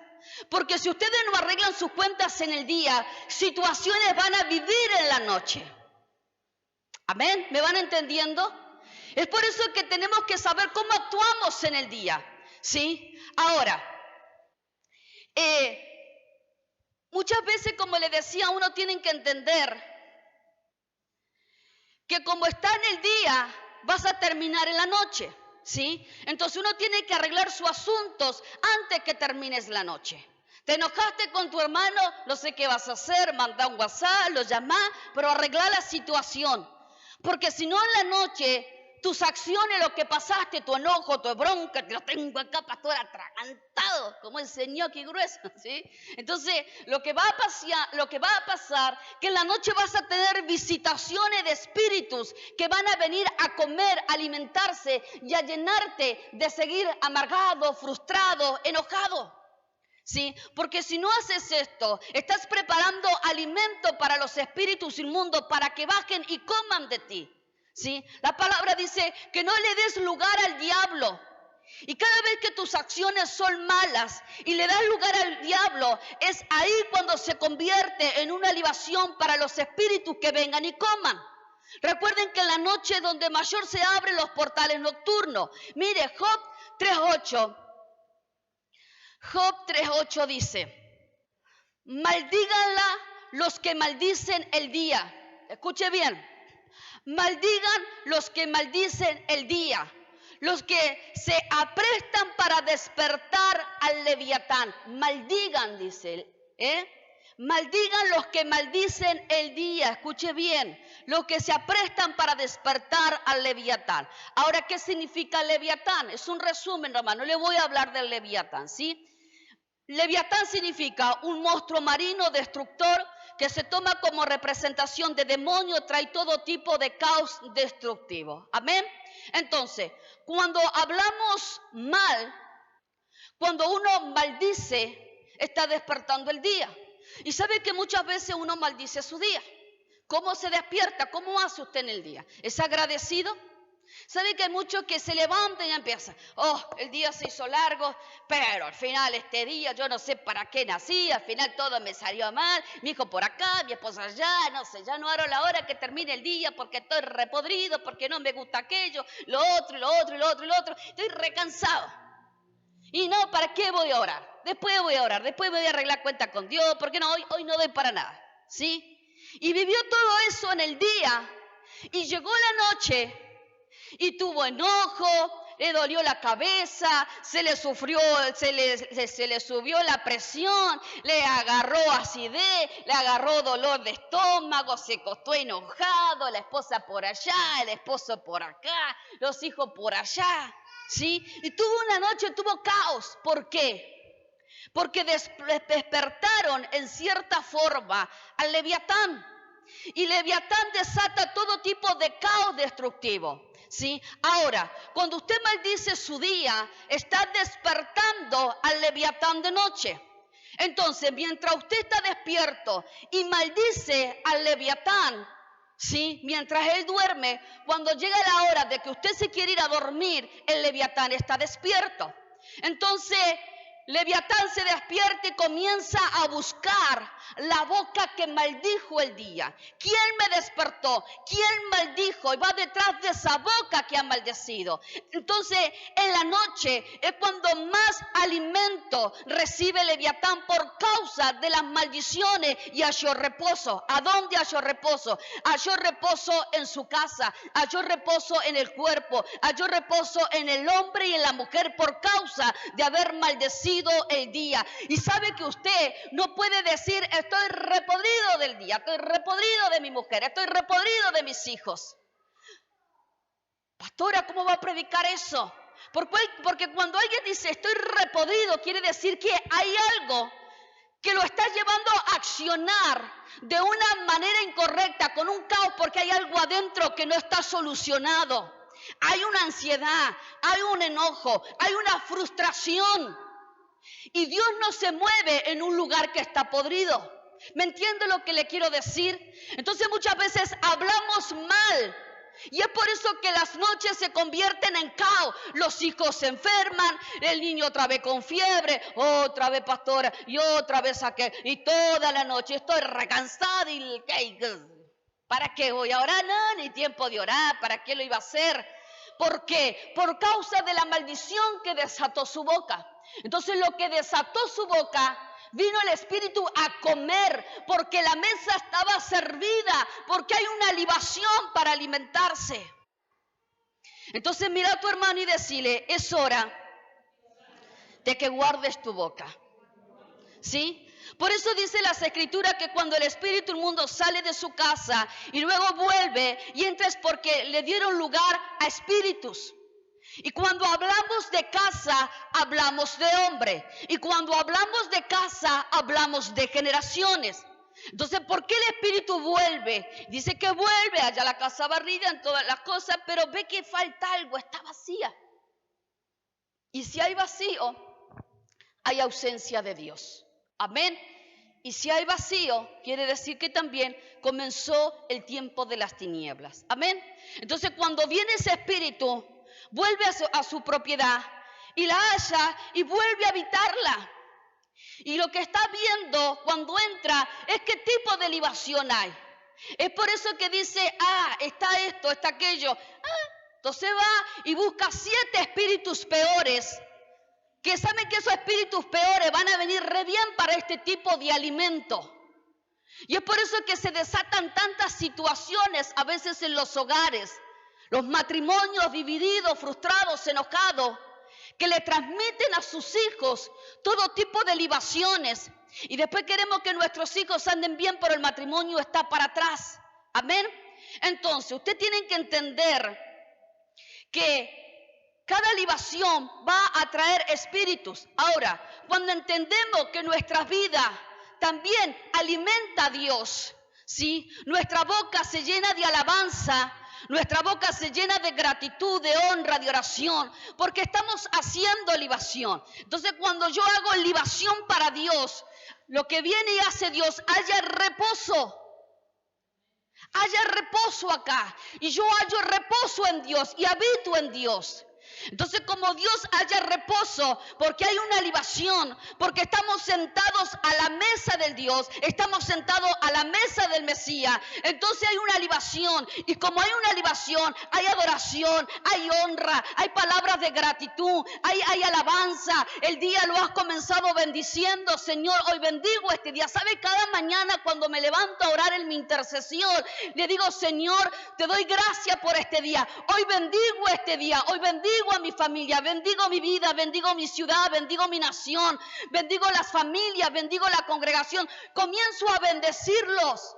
Porque si ustedes no arreglan sus cuentas en el día, situaciones van a vivir en la noche. Amén, ¿me van entendiendo? Es por eso que tenemos que saber cómo actuamos en el día, ¿sí? Ahora, muchas veces, como le decía, uno tiene que entender que como está en el día, vas a terminar en la noche, ¿sí? Entonces uno tiene que arreglar sus asuntos antes que termines la noche. Te enojaste con tu hermano, no sé qué vas a hacer, manda un WhatsApp, lo llamás, pero arregla la situación. Porque si no en la noche, tus acciones, lo que pasaste, tu enojo, tu bronca, te lo tengo acá, pastor, atragantado, como el señor que grueso, ¿sí? Entonces, lo que va a pasar, que en la noche vas a tener visitaciones de espíritus que van a venir a comer, a alimentarse y a llenarte de seguir amargado, frustrado, enojado. ¿Sí? Porque si no haces esto, estás preparando alimento para los espíritus inmundos para que bajen y coman de ti. ¿Sí? La palabra dice que no le des lugar al diablo. Y cada vez que tus acciones son malas y le das lugar al diablo, es ahí cuando se convierte en una libación para los espíritus que vengan y coman. Recuerden que en la noche donde mayor se abren los portales nocturnos. Mire, Job 3:8. Job 3:8 dice: maldíganla los que maldicen el día. Escuche bien. Maldigan los que maldicen el día, los que se aprestan para despertar al Leviatán. Maldigan, dice él. Maldigan los que maldicen el día. Escuche bien, los que se aprestan para despertar al Leviatán. Ahora, ¿qué significa Leviatán? Es un resumen, hermano. Le voy a hablar del Leviatán, ¿sí? Leviatán significa un monstruo marino destructor que se toma como representación de demonio, trae todo tipo de caos destructivo. Amén. Entonces, cuando hablamos mal, cuando uno maldice, está despertando el día. Y sabe que muchas veces uno maldice su día. ¿Cómo se despierta? ¿Cómo hace usted en el día? ¿Es agradecido? ¿Sabe que hay muchos que se levantan y empiezan? Oh, el día se hizo largo, pero al final este día yo no sé para qué nací, al final todo me salió mal, mi hijo por acá, mi esposa allá, no sé, ya no haré la hora que termine el día porque estoy repodrido, porque no me gusta aquello, lo otro, y lo otro, y lo otro, y lo otro, estoy recansado. Y no, ¿para qué voy a orar? Después voy a orar, después me voy a arreglar cuenta con Dios, porque no, hoy no doy para nada, ¿sí? Y vivió todo eso en el día, y llegó la noche, y tuvo enojo, le dolió la cabeza, se le subió la presión, le agarró acidez, le agarró dolor de estómago, se acostó enojado, la esposa por allá, el esposo por acá, los hijos por allá, ¿sí? Y tuvo una noche, tuvo caos. ¿Por qué? Porque despertaron en cierta forma al Leviatán. Y Leviatán desata todo tipo de caos destructivo, ¿sí? Ahora, cuando usted maldice su día, está despertando al Leviatán de noche. Entonces, mientras usted está despierto y maldice al Leviatán, ¿sí? Mientras él duerme, cuando llega la hora de que usted se quiere ir a dormir, el Leviatán está despierto. Entonces, Leviatán se despierta y comienza a buscar la boca que maldijo el día. ¿Quién me despertó? ¿Quién maldijo? Y va detrás de esa boca que ha maldecido. Entonces, en la noche es cuando más alimento recibe Leviatán por causa de las maldiciones, y halló reposo. ¿A dónde halló reposo? Halló reposo en su casa, halló reposo en el cuerpo, halló reposo en el hombre y en la mujer por causa de haber maldecido el día. Y sabe que usted no puede decir: estoy repodrido del día, estoy repodrido de mi mujer, estoy repodrido de mis hijos. Pastora, ¿cómo va a predicar eso? Porque cuando alguien dice estoy repodrido, quiere decir que hay algo que lo está llevando a accionar de una manera incorrecta, con un caos, porque hay algo adentro que no está solucionado. Hay una ansiedad, hay un enojo, hay una frustración. Y Dios no se mueve en un lugar que está podrido. ¿Me entiende lo que le quiero decir? Entonces muchas veces hablamos mal. Y es por eso que las noches se convierten en caos. Los hijos se enferman, el niño otra vez con fiebre, otra vez pastora, y otra vez aquel. Y toda la noche estoy recansada y ¿para qué voy a orar? No, ni tiempo de orar, ¿para qué lo iba a hacer? ¿Por qué? Por causa de la maldición que desató su boca. Entonces lo que desató su boca, vino el espíritu a comer, porque la mesa estaba servida, porque hay una libación para alimentarse. Entonces mira a tu hermano y decile: es hora de que guardes tu boca, ¿sí? Por eso dice las escrituras que cuando el espíritu inmundo sale de su casa y luego vuelve y entra, es porque le dieron lugar a espíritus. Y cuando hablamos de casa, hablamos de hombre. Y cuando hablamos de casa, hablamos de generaciones. Entonces, ¿por qué el espíritu vuelve? Dice que vuelve allá la casa barrida, en todas las cosas, pero ve que falta algo, está vacía. Y si hay vacío, hay ausencia de Dios. Amén. Y si hay vacío, quiere decir que también comenzó el tiempo de las tinieblas. Amén. Entonces, cuando viene ese espíritu, vuelve a su propiedad y la halla y vuelve a habitarla. Y lo que está viendo cuando entra es qué tipo de libación hay. Es por eso que dice, está esto, está aquello. Entonces va y busca 7 espíritus peores, que saben que esos espíritus peores van a venir re bien para este tipo de alimento. Y es por eso que se desatan tantas situaciones a veces en los hogares, los matrimonios divididos, frustrados, enojados, que le transmiten a sus hijos todo tipo de libaciones. Y después queremos que nuestros hijos anden bien, pero el matrimonio está para atrás. Amén. Entonces, ustedes tienen que entender que cada libación va a traer espíritus. Ahora, cuando entendemos que nuestra vida también alimenta a Dios, ¿sí? Nuestra boca se llena de alabanza, nuestra boca se llena de gratitud, de honra, de oración, porque estamos haciendo libación. Entonces, cuando yo hago libación para Dios, lo que viene y hace Dios, haya reposo. Haya reposo acá. Y yo hallo reposo en Dios y habito en Dios. Entonces, como Dios haya reposo, porque hay una libación, porque estamos sentados a la mesa del Dios, estamos sentados a la mesa del Mesías, entonces hay una libación, y como hay una libación, hay adoración, hay honra, hay palabras de gratitud, hay alabanza. El día lo has comenzado bendiciendo. Señor, hoy bendigo este día. ¿Sabe? Cada mañana cuando me levanto a orar en mi intercesión, le digo, Señor, te doy gracias por este día. Hoy bendigo este día, hoy bendigo a mi familia, bendigo mi vida, bendigo mi ciudad, bendigo mi nación, bendigo las familias, bendigo la congregación. Comienzo a bendecirlos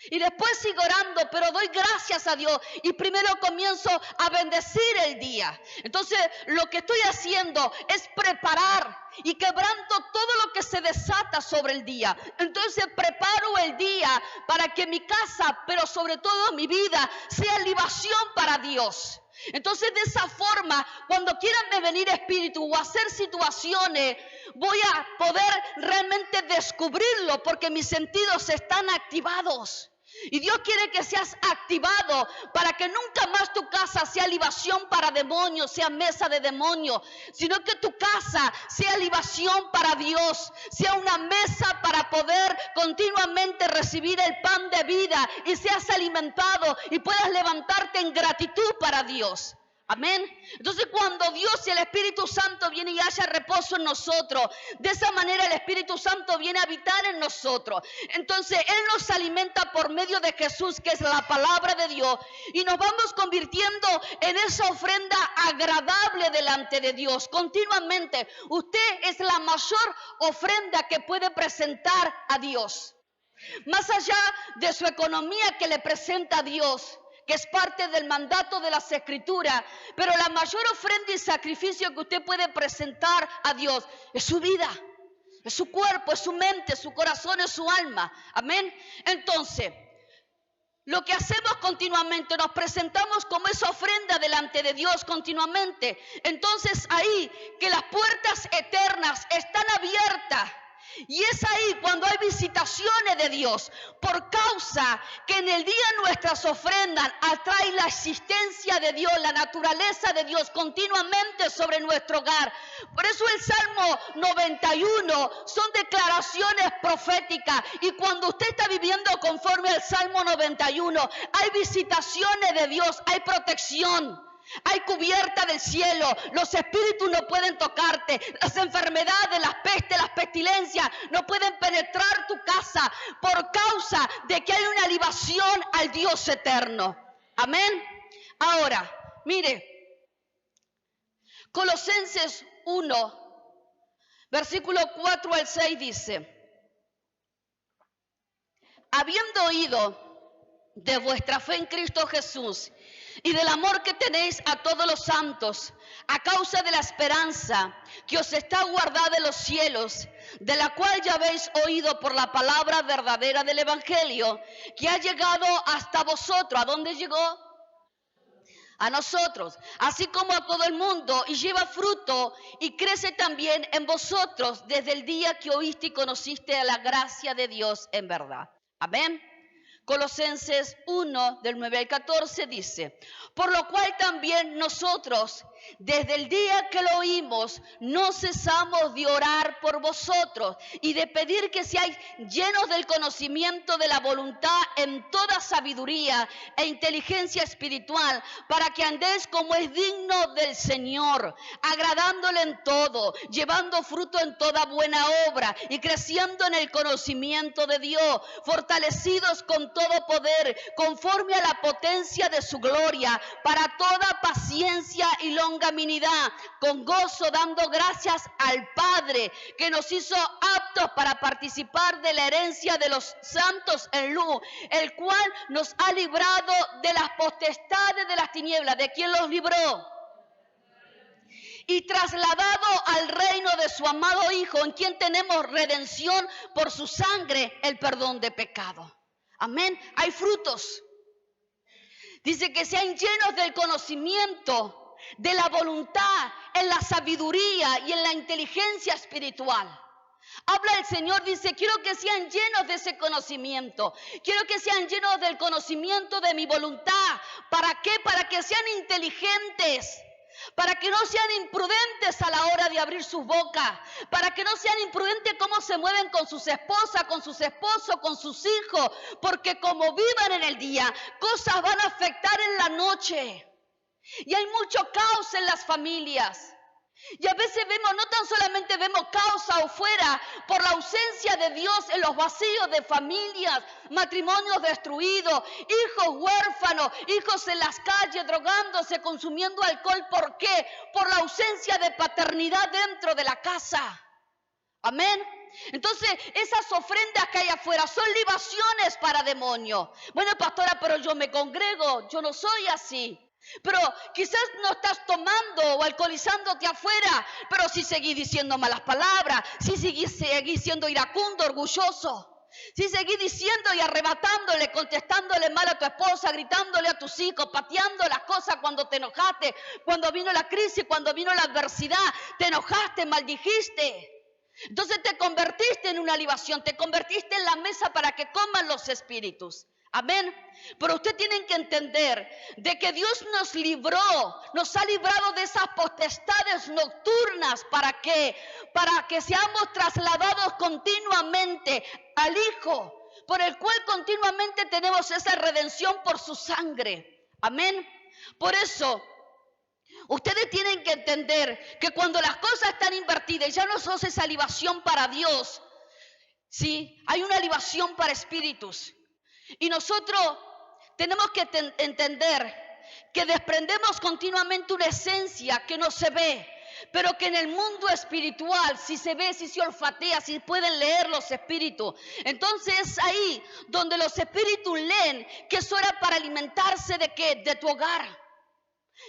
y después sigo orando, pero doy gracias a Dios y primero comienzo a bendecir el día. Entonces, lo que estoy haciendo es preparar y quebranto todo lo que se desata sobre el día. Entonces, preparo el día para que mi casa, pero sobre todo mi vida, sea libación para Dios. Entonces, de esa forma, cuando quieran venir espíritu o hacer situaciones, voy a poder realmente descubrirlo, porque mis sentidos están activados. Y Dios quiere que seas activado para que nunca más tu casa sea libación para demonios, sea mesa de demonios, sino que tu casa sea libación para Dios, sea una mesa para poder continuamente recibir el pan de vida y seas alimentado y puedas levantarte en gratitud para Dios. Amén. Entonces, cuando Dios y el Espíritu Santo viene y haya reposo en nosotros, de esa manera el Espíritu Santo viene a habitar en nosotros. Entonces, Él nos alimenta por medio de Jesús, que es la palabra de Dios, y nos vamos convirtiendo en esa ofrenda agradable delante de Dios. Continuamente, usted es la mayor ofrenda que puede presentar a Dios. Más allá de su economía que le presenta a Dios, que es parte del mandato de las Escrituras, pero la mayor ofrenda y sacrificio que usted puede presentar a Dios es su vida, es su cuerpo, es su mente, su corazón, es su alma. Amén. Entonces, lo que hacemos continuamente, nos presentamos como esa ofrenda delante de Dios continuamente. Entonces, ahí que las puertas eternas están abiertas. Y es ahí cuando hay visitaciones de Dios, por causa que en el día nuestras ofrendas atraen la existencia de Dios, la naturaleza de Dios continuamente sobre nuestro hogar. Por eso el Salmo 91 son declaraciones proféticas, y cuando usted está viviendo conforme al Salmo 91, hay visitaciones de Dios, hay protección. Hay cubierta del cielo, los espíritus no pueden tocarte, las enfermedades, las pestes, las pestilencias no pueden penetrar tu casa por causa de que hay una libación al Dios eterno. Amén. Ahora, mire, Colosenses 1, versículo 4 al 6 dice: habiendo oído de vuestra fe en Cristo Jesús y del amor que tenéis a todos los santos, a causa de la esperanza que os está guardada en los cielos, de la cual ya habéis oído por la palabra verdadera del Evangelio, que ha llegado hasta vosotros. ¿A dónde llegó? A nosotros, así como a todo el mundo, y lleva fruto y crece también en vosotros desde el día que oíste y conociste a la gracia de Dios en verdad. Amén. Colosenses 1, del 9 al 14 dice: por lo cual también nosotros, desde el día que lo oímos, no cesamos de orar por vosotros y de pedir que seáis llenos del conocimiento de la voluntad en toda sabiduría e inteligencia espiritual, para que andéis como es digno del Señor, agradándole en todo, llevando fruto en toda buena obra y creciendo en el conocimiento de Dios, fortalecidos con todo poder, conforme a la potencia de su gloria, para toda paciencia y longanimidad, con gozo dando gracias al Padre, que nos hizo aptos para participar de la herencia de los santos en luz, el cual nos ha librado de las potestades de las tinieblas. ¿De quién los libró? Y trasladado al reino de su amado Hijo, en quien tenemos redención por su sangre, el perdón de pecado. Amén. Hay frutos. Dice que sean llenos del conocimiento, de la voluntad, en la sabiduría y en la inteligencia espiritual. Habla el Señor, dice, quiero que sean llenos de ese conocimiento. Quiero que sean llenos del conocimiento de mi voluntad. ¿Para qué? Para que sean inteligentes. Para que no sean imprudentes a la hora de abrir sus bocas, para que no sean imprudentes cómo se mueven con sus esposas, con sus esposos, con sus hijos, porque como vivan en el día, cosas van a afectar en la noche. Y hay mucho caos en las familias. Y a veces vemos, no tan solamente vemos caos afuera por la ausencia de Dios en los vacíos de familias, matrimonios destruidos, hijos huérfanos, hijos en las calles drogándose, consumiendo alcohol. ¿Por qué? Por la ausencia de paternidad dentro de la casa. Amén. Entonces, esas ofrendas que hay afuera son libaciones para demonios. Bueno, pastora, pero yo me congrego, yo no soy así. Pero quizás no estás tomando o alcoholizándote afuera, pero si seguís diciendo malas palabras, si seguís siendo iracundo, orgulloso, si seguís diciendo y arrebatándole, contestándole mal a tu esposa, gritándole a tus hijos, pateando las cosas cuando te enojaste, cuando vino la crisis, cuando vino la adversidad, te enojaste, maldijiste. Entonces te convertiste en una libación, te convertiste en la mesa para que coman los espíritus. Amén. Pero ustedes tienen que entender de que Dios nos libró, nos ha librado de esas potestades nocturnas. ¿Para qué? Para que seamos trasladados continuamente al Hijo, por el cual continuamente tenemos esa redención por su sangre. Amén. Por eso, ustedes tienen que entender que cuando las cosas están invertidas, ya no sos esa libación para Dios, ¿sí? Hay una libación para espíritus. Y nosotros tenemos que entender que desprendemos continuamente una esencia que no se ve, pero que en el mundo espiritual sí se ve, sí se olfatea, sí pueden leer los espíritus. Entonces es ahí donde los espíritus leen que es hora para alimentarse de ¿qué? De tu hogar,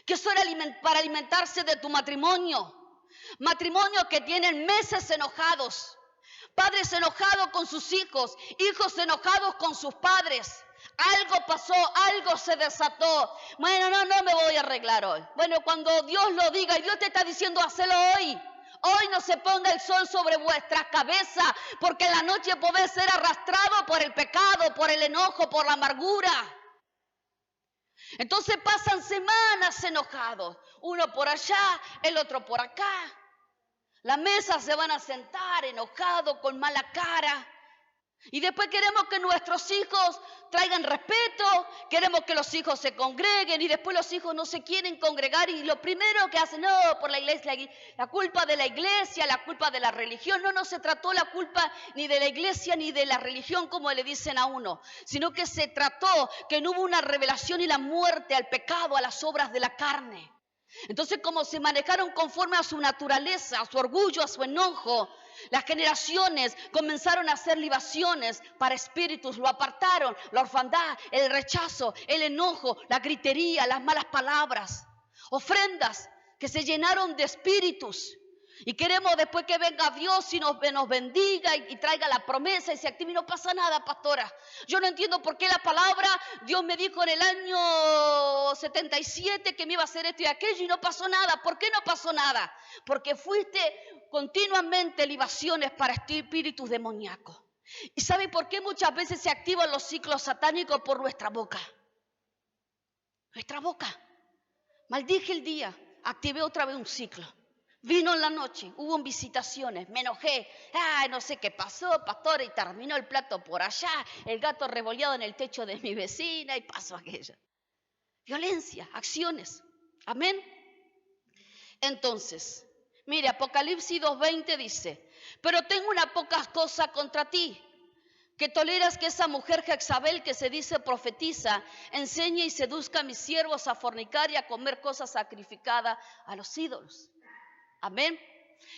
que es hora para alimentarse de tu matrimonio. Matrimonios que tienen meses enojados. Padres enojados con sus hijos, hijos enojados con sus padres. Algo pasó, algo se desató. Bueno, no me voy a arreglar hoy. Bueno, cuando Dios lo diga y Dios te está diciendo, hacelo hoy. Hoy no se ponga el sol sobre vuestras cabezas, porque en la noche podés ser arrastrado por el pecado, por el enojo, por la amargura. Entonces pasan semanas enojados. Uno por allá, el otro por acá. La mesa se van a sentar enojados, con mala cara. Y después queremos que nuestros hijos traigan respeto, queremos que los hijos se congreguen y después los hijos no se quieren congregar y lo primero que hacen, no, por la iglesia, la culpa de la iglesia, la culpa de la religión. No se trató la culpa ni de la iglesia ni de la religión como le dicen a uno, sino que se trató que no hubo una revelación y la muerte al pecado, a las obras de la carne. Entonces, como se manejaron conforme a su naturaleza, a su orgullo, a su enojo, las generaciones comenzaron a hacer libaciones para espíritus, lo apartaron, la orfandad, el rechazo, el enojo, la gritería, las malas palabras, ofrendas que se llenaron de espíritus. Y queremos después que venga Dios y nos bendiga y traiga la promesa y se active y no pasa nada, pastora. Yo no entiendo por qué la palabra, Dios me dijo en el año 77 que me iba a hacer esto y aquello y no pasó nada. ¿Por qué no pasó nada? Porque fuiste continuamente libaciones para espíritus demoníacos. ¿Y sabe por qué muchas veces se activan los ciclos satánicos? Por nuestra boca. Nuestra boca. Maldije el día. activé otra vez un ciclo. Vino en la noche, hubo visitaciones, me enojé, no sé qué pasó, pastor, y terminó el plato por allá, el gato revoleado en el techo de mi vecina y pasó aquello. Violencia, acciones, amén. Entonces, mire, Apocalipsis 2:20 dice, pero tengo una poca cosa contra ti, que toleras que esa mujer Jezabel que se dice profetiza, enseñe y seduzca a mis siervos a fornicar y a comer cosas sacrificadas a los ídolos. Amén.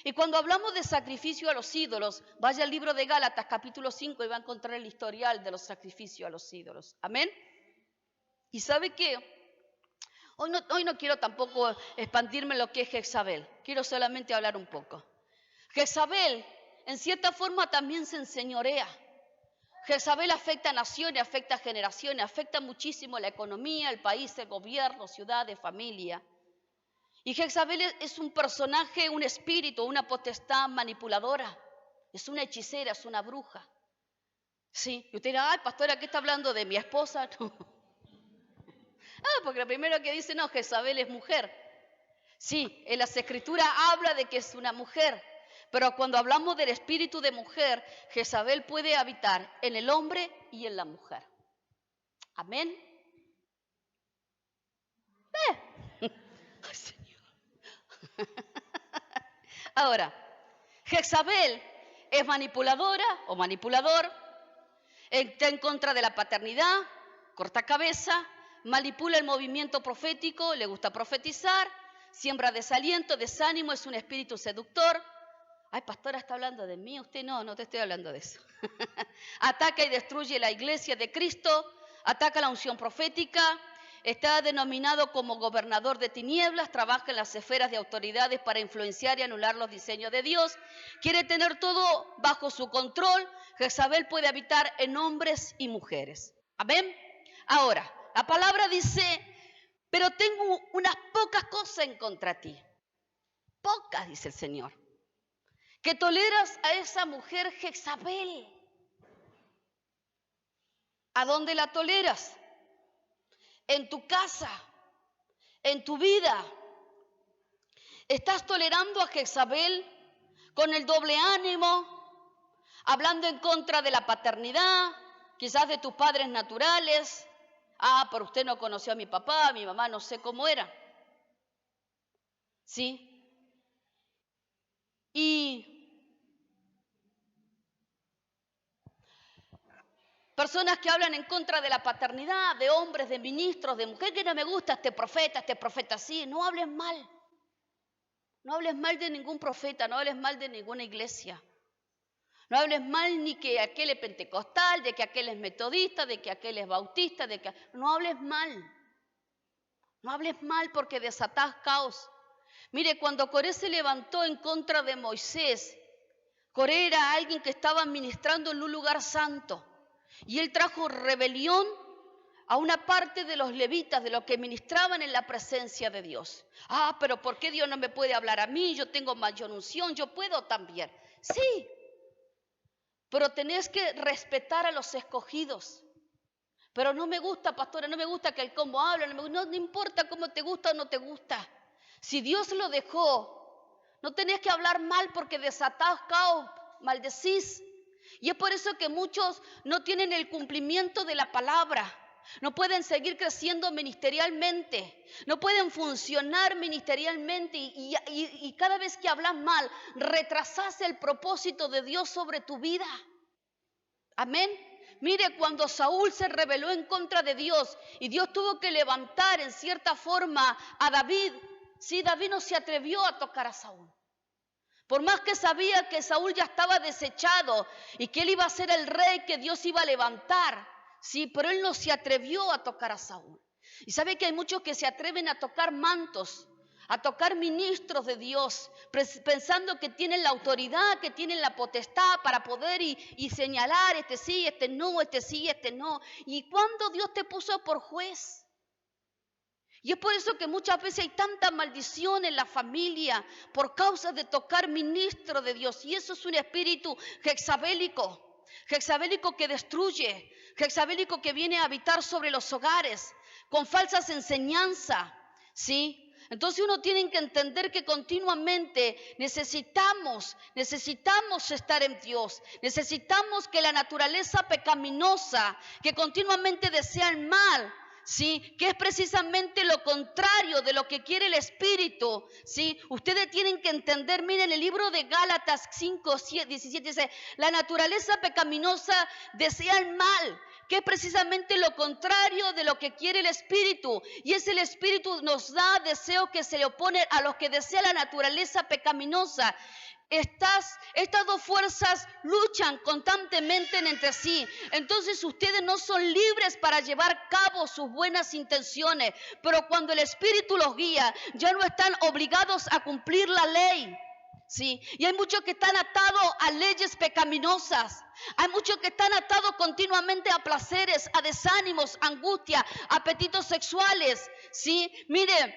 Y cuando hablamos de sacrificio a los ídolos, vaya al libro de Gálatas capítulo 5 y va a encontrar el historial de los sacrificios a los ídolos. Amén. Y ¿sabe qué? Hoy no quiero tampoco expandirme lo que es Jezabel. Quiero solamente hablar un poco. Jezabel, en cierta forma, también se enseñorea. Jezabel afecta a naciones, afecta a generaciones, afecta muchísimo la economía, el país, el gobierno, ciudades, familia. Y Jezabel es un personaje, un espíritu, una potestad manipuladora. Es una hechicera, es una bruja. Sí, y usted dirá, ay, pastora, ¿qué está hablando de mi esposa? No. Porque lo primero que dice, no, Jezabel es mujer. Sí, en las escrituras habla de que es una mujer. Pero cuando hablamos del espíritu de mujer, Jezabel puede habitar en el hombre y en la mujer. Amén. Ay, Señor. Ahora, Jezabel es manipuladora o manipulador, está en contra de la paternidad, corta cabeza, manipula el movimiento profético, le gusta profetizar, siembra desaliento, desánimo, es un espíritu seductor. Ay, pastora, ¿está hablando de mí? Usted no te estoy hablando de eso. Ataca y destruye la iglesia de Cristo, ataca la unción profética, está denominado como gobernador de tinieblas, trabaja en las esferas de autoridades para influenciar y anular los diseños de Dios, quiere tener todo bajo su control. Jezabel puede habitar en hombres y mujeres. Amén. Ahora, la palabra dice, pero tengo unas pocas cosas en contra ti. Pocas, dice el Señor. Que toleras a esa mujer Jezabel. ¿A dónde la toleras? En tu casa, en tu vida. ¿Estás tolerando a Jezabel con el doble ánimo, hablando en contra de la paternidad, quizás de tus padres naturales? Pero usted no conoció a mi papá, a mi mamá, no sé cómo era. ¿Sí? Y personas que hablan en contra de la paternidad, de hombres, de ministros, de mujeres, que no me gusta este profeta así. No hables mal. No hables mal de ningún profeta, no hables mal de ninguna iglesia. No hables mal ni que aquel es pentecostal, de que aquel es metodista, de que aquel es bautista, no hables mal. No hables mal porque desatás caos. Mire, cuando Coré se levantó en contra de Moisés, Coré era alguien que estaba ministrando en un lugar santo. Y él trajo rebelión a una parte de los levitas, de los que ministraban en la presencia de Dios. Pero ¿por qué Dios no me puede hablar a mí? Yo tengo mayor unción, yo puedo también. Sí, pero tenés que respetar a los escogidos. Pero no me gusta, pastora, no me gusta que el cómo habla, no importa cómo te gusta o no te gusta. Si Dios lo dejó, no tenés que hablar mal porque desatás caos, maldecís. Y es por eso que muchos no tienen el cumplimiento de la palabra. No pueden seguir creciendo ministerialmente. No pueden funcionar ministerialmente. Y cada vez que hablas mal, retrasás el propósito de Dios sobre tu vida. Amén. Mire, cuando Saúl se rebeló en contra de Dios y Dios tuvo que levantar en cierta forma a David, sí, David no se atrevió a tocar a Saúl. Por más que sabía que Saúl ya estaba desechado y que él iba a ser el rey que Dios iba a levantar, sí, pero él no se atrevió a tocar a Saúl. Y sabe que hay muchos que se atreven a tocar mantos, a tocar ministros de Dios, pensando que tienen la autoridad, que tienen la potestad para poder y señalar este sí, este no, este sí, este no. ¿Y cuándo Dios te puso por juez? Y es por eso que muchas veces hay tanta maldición en la familia por causa de tocar ministro de Dios. Y eso es un espíritu jezabélico que destruye, jezabélico que viene a habitar sobre los hogares con falsas enseñanzas, ¿sí? Entonces uno tiene que entender que continuamente necesitamos estar en Dios. Necesitamos que la naturaleza pecaminosa, que continuamente desea el mal, ¿sí?, que es precisamente lo contrario de lo que quiere el Espíritu, ¿sí? Ustedes tienen que entender, miren, el libro de Gálatas 5:17 dice, la naturaleza pecaminosa desea el mal, que es precisamente lo contrario de lo que quiere el Espíritu. Y es el Espíritu nos da deseos que se le oponen a los que desea la naturaleza pecaminosa. Estas dos fuerzas luchan constantemente entre sí. Entonces ustedes no son libres para llevar a cabo sus buenas intenciones. Pero cuando el Espíritu los guía, ya no están obligados a cumplir la ley. Sí, y hay muchos que están atados a leyes pecaminosas. Hay muchos que están atados continuamente a placeres, a desánimos, angustia, apetitos sexuales. Sí, mire,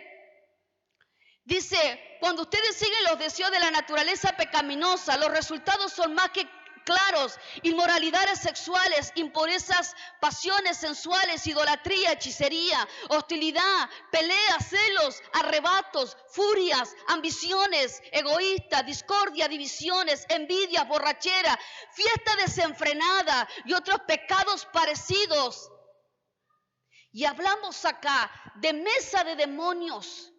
dice, cuando ustedes siguen los deseos de la naturaleza pecaminosa, los resultados son más que claros: inmoralidades sexuales, impurezas, pasiones sensuales, idolatría, hechicería, hostilidad, peleas, celos, arrebatos, furias, ambiciones, egoístas, discordia, divisiones, envidia, borrachera, fiesta desenfrenada y otros pecados parecidos. Y hablamos acá de mesa de demonios.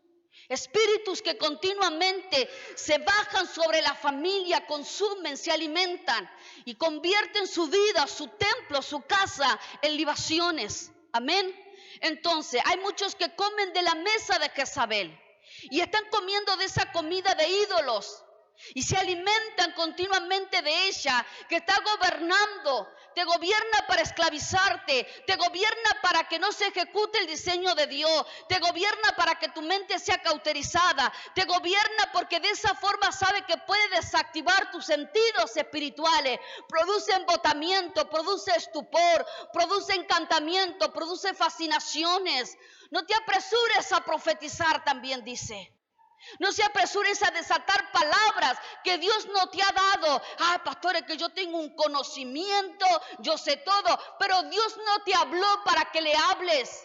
Espíritus que continuamente se bajan sobre la familia, consumen, se alimentan y convierten su vida, su templo, su casa en libaciones. Amén. Entonces, hay muchos que comen de la mesa de Jezabel y están comiendo de esa comida de ídolos y se alimentan continuamente de ella, que está gobernando. Te gobierna para esclavizarte, te gobierna para que no se ejecute el diseño de Dios, te gobierna para que tu mente sea cauterizada, te gobierna porque de esa forma sabe que puede desactivar tus sentidos espirituales. Produce embotamiento, produce estupor, produce encantamiento, produce fascinaciones. No te apresures a profetizar, también dice. No se apresures a desatar palabras que Dios no te ha dado. Pastores, que yo tengo un conocimiento, yo sé todo, pero Dios no te habló para que le hables.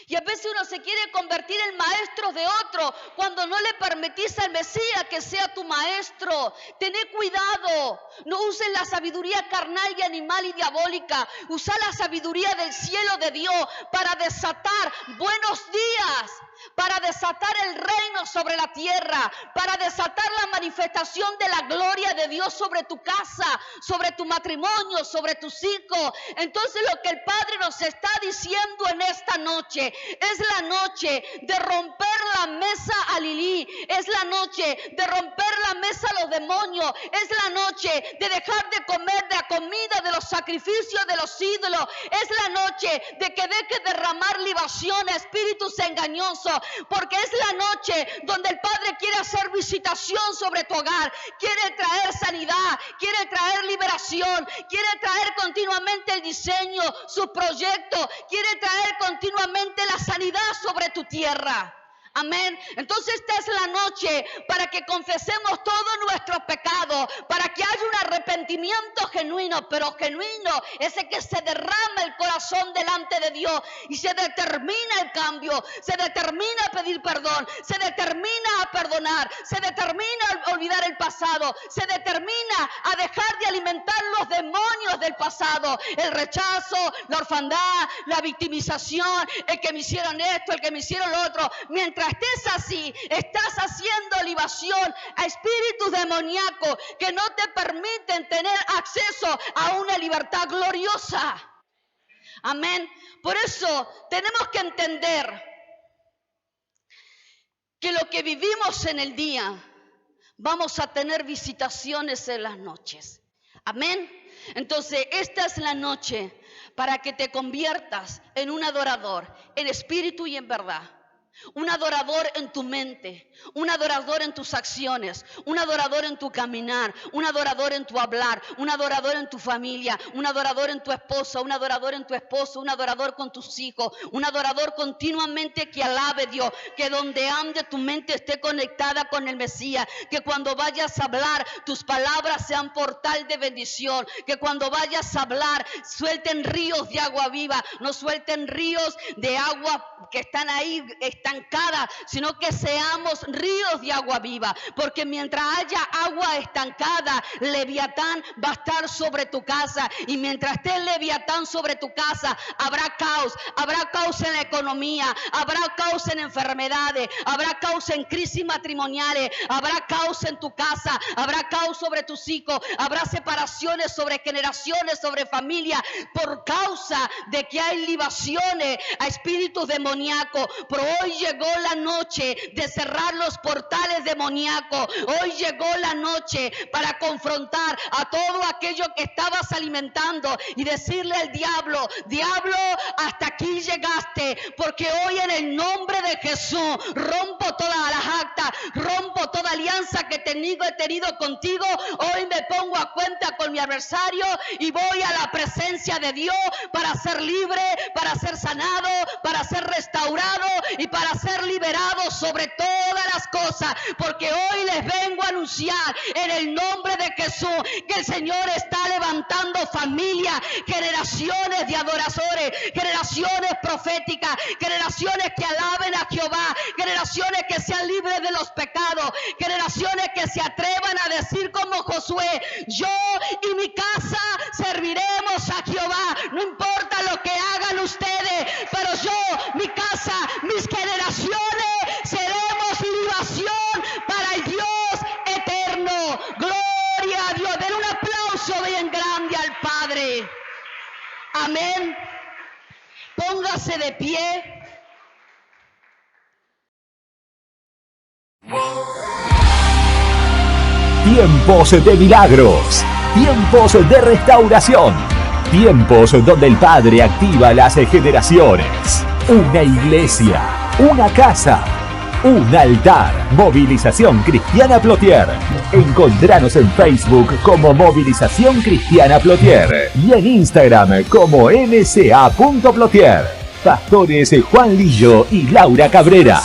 Y a veces uno se quiere convertir en maestro de otro cuando no le permitís al Mesías que sea tu maestro. Tené cuidado, no uses la sabiduría carnal y animal y diabólica. Usa la sabiduría del cielo de Dios para desatar buenos días, para desatar el reino sobre la tierra, para desatar la manifestación de la gloria de Dios sobre tu casa, sobre tu matrimonio, sobre tus hijos. Entonces lo que el Padre nos está diciendo en esta noche, es la noche de romper la mesa a Lilí, es la noche de romper la mesa a los demonios, es la noche de dejar de comer de la comida de los sacrificios de los ídolos, es la noche de que dejes derramar libación a espíritus engañosos, porque es la noche donde el Padre quiere hacer visitación sobre tu hogar, quiere traer sanidad, quiere traer liberación, quiere traer continuamente el diseño, su proyecto, quiere traer continuamente la sanidad sobre tu tierra. Amén. Entonces esta es la noche para que confesemos todos nuestros pecados, para que haya un arrepentimiento genuino, pero genuino, ese que se derrama el corazón delante de Dios y se determina el cambio, se determina a pedir perdón, se determina a perdonar, se determina a olvidar el pasado, se determina a dejar de alimentar los demonios del pasado, el rechazo, la orfandad, la victimización, el que me hicieron esto, el que me hicieron lo otro. Mientras estés así, estás haciendo libación a espíritus demoníacos que no te permiten tener acceso a una libertad gloriosa. Amén. Por eso tenemos que entender que lo que vivimos en el día, vamos a tener visitaciones en las noches. Amén. Entonces esta es la noche para que te conviertas en un adorador, en espíritu y en verdad. Un adorador en tu mente, un adorador en tus acciones, un adorador en tu caminar, un adorador en tu hablar, un adorador en tu familia, un adorador en tu esposa, un adorador en tu esposo, un adorador con tus hijos, un adorador continuamente que alabe Dios, que donde ande tu mente esté conectada con el Mesías, que cuando vayas a hablar tus palabras sean portal de bendición, que cuando vayas a hablar suelten ríos de agua viva, no suelten ríos de agua que están ahí estancada, sino que seamos ríos de agua viva, porque mientras haya agua estancada, Leviatán va a estar sobre tu casa, y mientras esté el Leviatán sobre tu casa, habrá caos en la economía, habrá caos en enfermedades, habrá caos en crisis matrimoniales, habrá caos en tu casa, habrá caos sobre tus hijos, habrá separaciones sobre generaciones, sobre familia, por causa de que hay libaciones a espíritus demoníacos. Pero hoy llegó la noche de cerrar los portales demoníacos. Hoy llegó la noche para confrontar a todo aquello que estabas alimentando y decirle al diablo: diablo, hasta aquí llegaste, porque hoy en el nombre de Jesús rompo todas las actas, rompo toda alianza que he tenido contigo. Hoy me pongo a cuenta con mi adversario y voy a la presencia de Dios para ser libre, para ser sanado, para ser restaurado y para ser liberado sobre todas las cosas, porque hoy les vengo a anunciar en el nombre de Jesús que el Señor está levantando familias, generaciones de adoradores, generaciones proféticas, generaciones que alaben a Jehová, generaciones que sean libres de los pecados, generaciones que se atrevan a decir como Josué: yo y mi casa serviremos a Jehová, no importa lo que hagan ustedes, pero yo, mi casa, mis generaciones seremos libación para el Dios eterno. Gloria a Dios. Den un aplauso bien grande al Padre. Amén. Póngase de pie. Tiempos de milagros, tiempos de restauración, tiempos donde el Padre activa las generaciones. Una iglesia, una casa, un altar. Movilización Cristiana Plotier. Encontranos en Facebook como Movilización Cristiana Plotier y en Instagram como mca.plotier. Pastores Juan Lillo y Laura Cabrera.